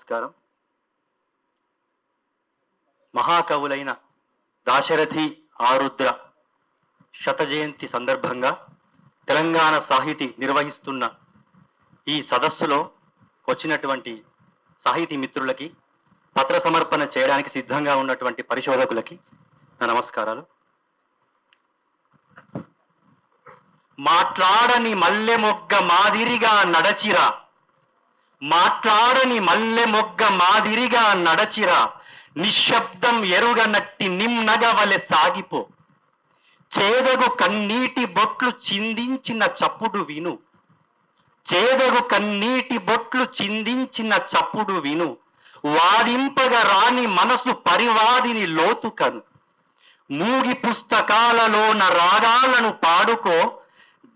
నమస్కారం. మహాకవులైన దాశరథి ఆరుద్ర శత జయంతి సందర్భంగా తెలంగాణ సాహితీ నిర్వహిస్తున్న ఈ సదస్సులో వచ్చినటువంటి సాహితీ మిత్రులకి, పత్ర సమర్పణ చేయడానికి సిద్ధంగా ఉన్నటువంటి పరిశోధకులకి నా నమస్కారాలు. మాట్లాడని మల్లె మొగ్గ మాదిరిగా నడచిరా, మాట్లాడని మల్లె మొగ్గ మాదిరిగా నడచిరా, నిశ్శబ్దం ఎరుగనట్టి నిమ్నగవలె సాగిపో, చేదగు కన్నీటి బొట్లు చిందించిన చప్పుడు విను, చేదగు కన్నీటి బొట్లు చిందించిన చప్పుడు విను, వాదింపగా రాని మనసు పరివాదిని లోతు కను, మూగి పుస్తకాలలోన రాగాలను పాడుకో,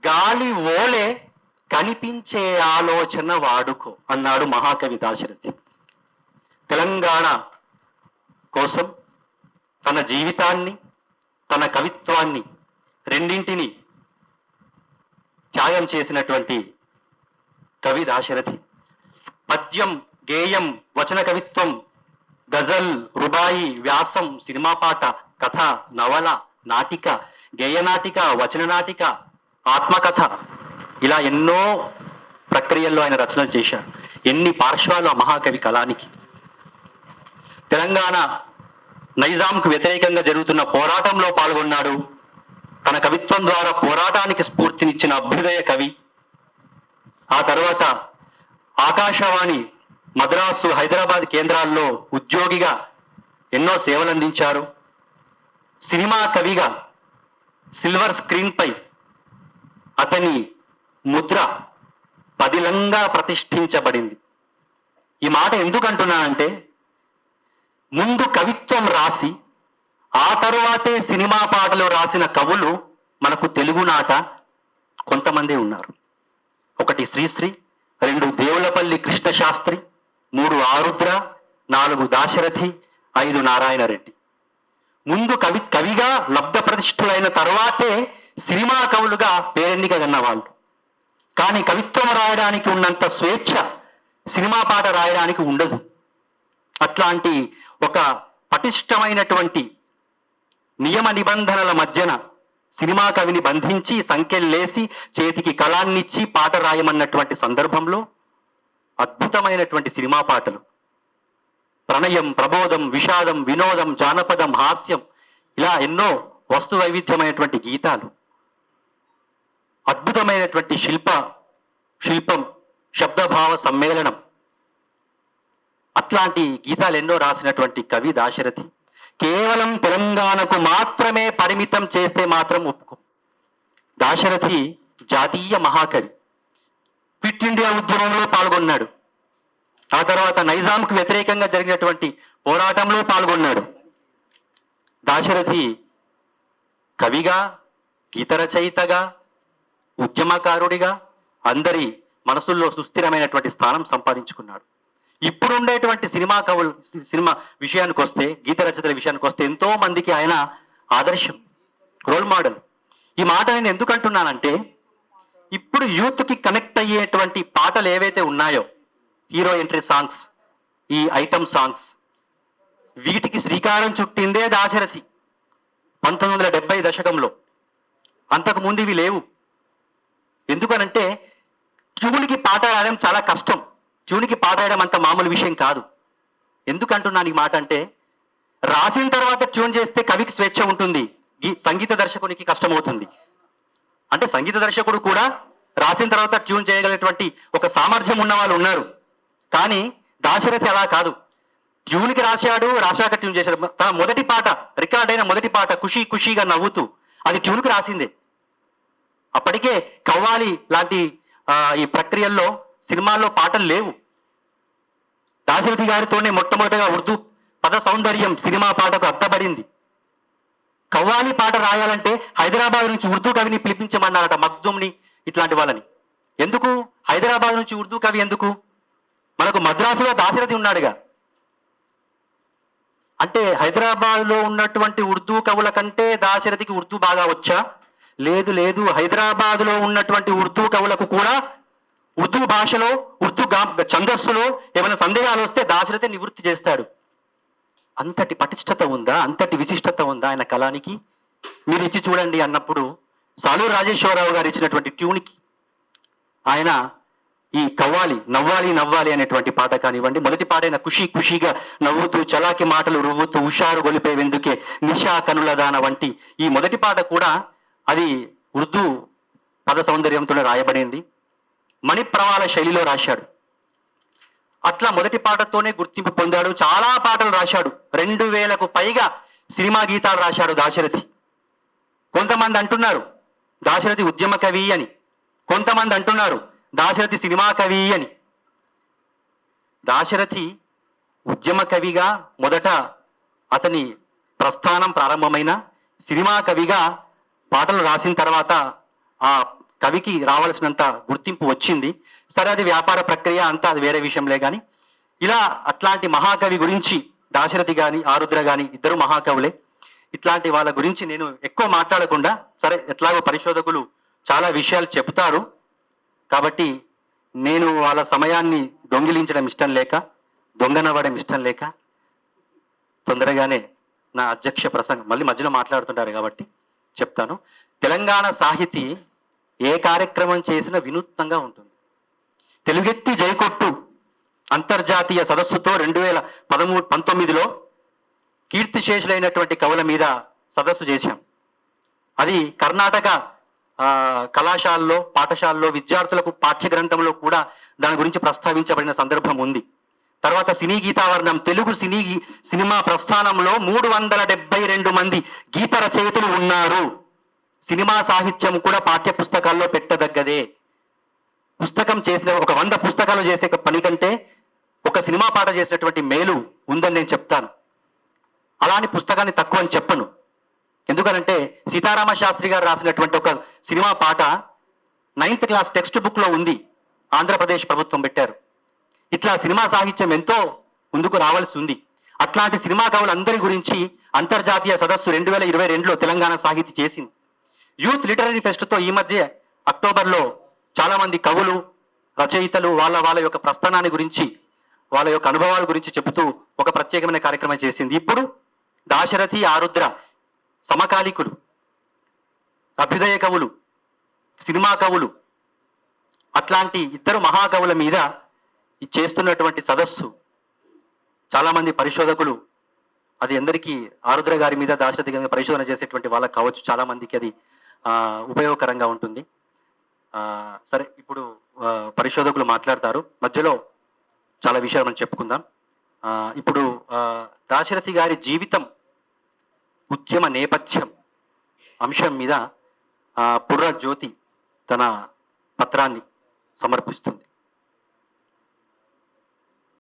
గాలి ఓలే కనిపించే ఆలోచన వాడుకో అన్నాడు మహాకవి దాశరథి. తెలంగాణ కోసం తన జీవితాన్ని, తన కవిత్వాన్ని రెండింటిని త్యాగం చేసినటువంటి కవి దాశరథి. పద్యం, గేయం, వచన కవిత్వం, గజల్, రుబాయి, వ్యాసం, సినిమా పాట, కథ, నవల, నాటిక, గేయనాటిక, వచన నాటిక, ఆత్మకథ, ఇలా ఎన్నో ప్రక్రియల్లో ఆయన రచనలు చేశారు. ఎన్ని పార్శ్వాలు ఆ మహాకవి కళానికి. తెలంగాణ నైజాంకు వ్యతిరేకంగా జరుగుతున్న పోరాటంలో పాల్గొన్నాడు. తన కవిత్వం ద్వారా పోరాటానికి స్ఫూర్తినిచ్చిన అభ్యుదయ కవి. ఆ తర్వాత ఆకాశవాణి, మద్రాసు, హైదరాబాద్ కేంద్రాల్లో ఉద్యోగిగా ఎన్నో సేవలు అందించారు. సినిమా కవిగా సిల్వర్ స్క్రీన్ పై అతని ముద్ర పదిలంగా ప్రతిష్ఠించబడింది. ఈ మాట ఎందుకు అంటున్నానంటే, ముందు కవిత్వం రాసి ఆ తరువాతే సినిమా పాటలు రాసిన కవులు మనకు తెలుగునాట కొంతమంది ఉన్నారు. ఒకటి శ్రీశ్రీ, 2 దేవులపల్లి కృష్ణశాస్త్రి, 3 ఆరుద్ర, 4 దాశరథి, 5 నారాయణ రెడ్డి. ముందు కవిగా లబ్ధ ప్రతిష్ఠులైన తర్వాతే సినిమా కవులుగా పేరెన్నిక కన్నవాళ్ళు. కానీ కవిత్వం రాయడానికి ఉన్నంత స్వేచ్ఛ సినిమా పాట రాయడానికి ఉండదు. అట్లాంటి ఒక పటిష్టమైనటువంటి నియమ నిబంధనల మధ్యన సినిమా కవిని బంధించి సంఖ్యలేసి చేతికి కళాన్నిచ్చి పాట రాయమన్నటువంటి సందర్భంలో అద్భుతమైనటువంటి సినిమా పాటలు, ప్రణయం, ప్రబోధం, విషాదం, వినోదం, జానపదం, హాస్యం, ఇలా ఎన్నో వస్తు వైవిధ్యమైనటువంటి గీతాలు, అద్భుతమైనటువంటి శిల్పం, శబ్దభావ సమ్మేళనం, అట్లాంటి గీతాలు ఎన్నో రాసినటువంటి కవి దాశరథి. కేవలం తెలంగాణకు మాత్రమే పరిమితం చేస్తే మాత్రం ఒప్పుకో. దాశరథి జాతీయ మహాకవి. క్విట్ ఇండియా ఉద్యమంలో పాల్గొన్నాడు. ఆ తర్వాత నైజాంకు వ్యతిరేకంగా జరిగినటువంటి పోరాటంలో పాల్గొన్నాడు. దాశరథి కవిగా, గీత రచయితగా, ఉద్యమకారుడిగా అందరి మనసుల్లో సుస్థిరమైనటువంటి స్థానం సంపాదించుకున్నాడు. ఇప్పుడు ఉండేటువంటి సినిమా విషయానికి వస్తే, గీత రచయితల విషయానికి వస్తే ఎంతో మందికి ఆయన ఆదర్శం, రోల్ మోడల్. ఈ మాట నేను ఎందుకు అంటున్నానంటే, ఇప్పుడు యూత్కి కనెక్ట్ అయ్యేటువంటి పాటలు ఏవైతే ఉన్నాయో, హీరో ఎంట్రీ సాంగ్స్, ఈ ఐటమ్ సాంగ్స్, వీటికి శ్రీకారం చుట్టిందే దాశరథి 1970 దశకంలో. అంతకు ముందు ఇవి లేవు. ఎందుకనంటే ట్యూన్కి పాట రాయడం చాలా కష్టం. ట్యూన్కి పాట రాయడం అంత మామూలు విషయం కాదు. ఎందుకంటున్నాను ఈ మాట అంటే, రాసిన తర్వాత ట్యూన్ చేస్తే కవికి స్వేచ్ఛ ఉంటుంది, సంగీత దర్శకునికి కష్టమవుతుంది. అంటే సంగీత దర్శకుడు కూడా రాసిన తర్వాత ట్యూన్ చేయగలిగినటువంటి ఒక సామర్థ్యం ఉన్న వాళ్ళు ఉన్నారు. కానీ దాశరథి అలా కాదు. ట్యూన్కి రాశాక ట్యూన్ చేశాడు. తన మొదటి పాట, రికార్డ్ అయిన మొదటి పాట ఖుషీ ఖుషీగా నవ్వుతూ, అది ట్యూన్కి రాసిందే. అప్పటికే కవ్వాలి లాంటి ఈ ప్రక్రియల్లో సినిమాల్లో పాటలు లేవు. దాశరథి గారితోనే మొట్టమొదటిగా ఉర్దూ పద సౌందర్యం సినిమా పాటకు అద్దబడింది. కవ్వాలి పాట రాయాలంటే హైదరాబాద్ నుంచి ఉర్దూ కవిని పిలిపించమన్నారట, మగ్దుమ్ని, ఇట్లాంటి వాళ్ళని. ఎందుకు హైదరాబాద్ నుంచి ఉర్దూ కవి ఎందుకు? మనకు మద్రాసులో దాశరథి ఉన్నాడుగా. అంటే హైదరాబాద్లో ఉన్నటువంటి ఉర్దూ కవుల కంటే దాశరథికి ఉర్దూ బాగా వచ్చా? లేదు. హైదరాబాద్లో ఉన్నటువంటి ఉర్దూ కవులకు కూడా ఉర్దూ భాషలో ఛందస్సులో ఏమైనా సందేహాలు వస్తే దాశరథి నివృత్తి చేస్తాడు. అంతటి పటిష్టత ఉందా, అంతటి విశిష్టత ఉందా ఆయన కళానికి? మీరు ఇచ్చి చూడండి అన్నప్పుడు సాలూరు రాజేశ్వరరావు గారు ఇచ్చినటువంటి ట్యూన్కి ఆయన ఈ కవ్వాలి నవ్వాలి నవ్వాలి అనేటువంటి పాట కానివ్వండి, మొదటి పాటైన ఖుషీ ఖుషీగా నవ్వుతూ చలాకి మాటలు రువ్వుతూ హుషారు గొలిపే వెందుకే నిశా కనులదాన వంటి ఈ మొదటి పాట కూడా అది ఉర్దూ పద సౌందర్యంతో రాయబడింది. మణిప్రవాళ శైలిలో రాశాడు. అట్లా మొదటి పాటతోనే గుర్తింపు పొందాడు. చాలా పాటలు రాశాడు. 2000కు పైగా సినిమా గీతాలు రాశాడు దాశరథి. కొంతమంది అంటున్నారు దాశరథి ఉద్యమ కవి అని, కొంతమంది అంటున్నారు దాశరథి సినిమా కవి అని. దాశరథి ఉద్యమ కవిగా మొదట అతని ప్రస్థానం ప్రారంభమైన, సినిమా కవిగా పాటలు రాసిన తర్వాత ఆ కవికి రావాల్సినంత గుర్తింపు వచ్చింది. సరే, అది వ్యాపార ప్రక్రియ, అంతా అది వేరే విషయంలే. కానీ ఇలా అట్లాంటి మహాకవి గురించి దాశరథి కానీ ఆరుద్ర కానీ ఇద్దరు మహాకవులే. ఇట్లాంటి వాళ్ళ గురించి నేను ఎక్కువ మాట్లాడకుండా, సరే ఎట్లాగో పరిశోధకులు చాలా విషయాలు చెబుతారు కాబట్టి నేను వాళ్ళ సమయాన్ని దొంగిలించడం ఇష్టం లేక, దొంగనవ్వడం ఇష్టం లేక తొందరగానే నా అధ్యక్ష ప్రసంగం మళ్ళీ మధ్యలో మాట్లాడుతుంటారు కాబట్టి చెప్తాను. తెలంగాణ సాహితీ ఏ కార్యక్రమం చేసినా వినూత్నంగా ఉంటుంది. తెలుగెత్తి జైకొట్టు అంతర్జాతీయ సదస్సుతో 2019లో కీర్తిశేషులైనటువంటి కవుల మీద సదస్సు చేశాం. అది కర్ణాటక కళాశాలలో, పాఠశాలలో విద్యార్థులకు పాఠ్య గ్రంథంలో కూడా దాని గురించి ప్రస్తావించబడిన సందర్భం ఉంది. తర్వాత సినీ గీతావర్ణం, తెలుగు సినిమా ప్రస్థానంలో 372 మంది గీత రచయితలు ఉన్నారు. సినిమా సాహిత్యం కూడా పాఠ్య పుస్తకాల్లో పెట్టదగ్గదే. పుస్తకం చేసిన ఒక 100 పుస్తకాలు చేసే పని కంటే ఒక సినిమా పాట చేసినటువంటి మేలు ఉందని నేను చెప్తాను. అలాని పుస్తకాన్ని తక్కువ అని చెప్పను. ఎందుకనంటే సీతారామ శాస్త్రి గారు రాసినటువంటి ఒక సినిమా పాట 9th క్లాస్ టెక్స్ట్ బుక్ లో ఉంది, ఆంధ్రప్రదేశ్ ప్రభుత్వం పెట్టారు. ఇట్లా సినిమా సాహిత్యం ఎంతో ముందుకు రావాల్సి ఉంది. అట్లాంటి సినిమా కవులందరి గురించి అంతర్జాతీయ సదస్సు 2022లో తెలంగాణ సాహితీ చేసింది. యూత్ లిటరరీ ఫెస్ట్తో ఈ మధ్య అక్టోబర్లో చాలా మంది కవులు, రచయితలు వాళ్ళ యొక్క ప్రస్థానాన్ని గురించి, వాళ్ళ యొక్క అనుభవాల గురించి చెబుతూ ఒక ప్రత్యేకమైన కార్యక్రమం చేసింది. ఇప్పుడు దాశరథి ఆరుద్ర సమకాలికులు, అభ్యుదయ కవులు, సినిమా కవులు, అట్లాంటి ఇద్దరు మహాకవుల మీద చేస్తున్నటువంటి సదస్సు చాలా మంది పరిశోధకులు, అది అందరికీ ఆరుద్ర గారి మీద దాశరథి గారి మీద పరిశోధన చేసేటువంటి వాళ్ళకి కావచ్చు, చాలా మందికి అది ఉపయోగకరంగా ఉంటుంది. సరే, ఇప్పుడు పరిశోధకులు మాట్లాడతారు, మధ్యలో చాలా విషయాలు మనం చెప్పుకుందాం. ఇప్పుడు దాశరథి గారి జీవితం, ఉద్యమ నేపథ్యం అంశం మీద పుర్ర జ్యోతి తన పత్రాన్ని సమర్పిస్తుంది.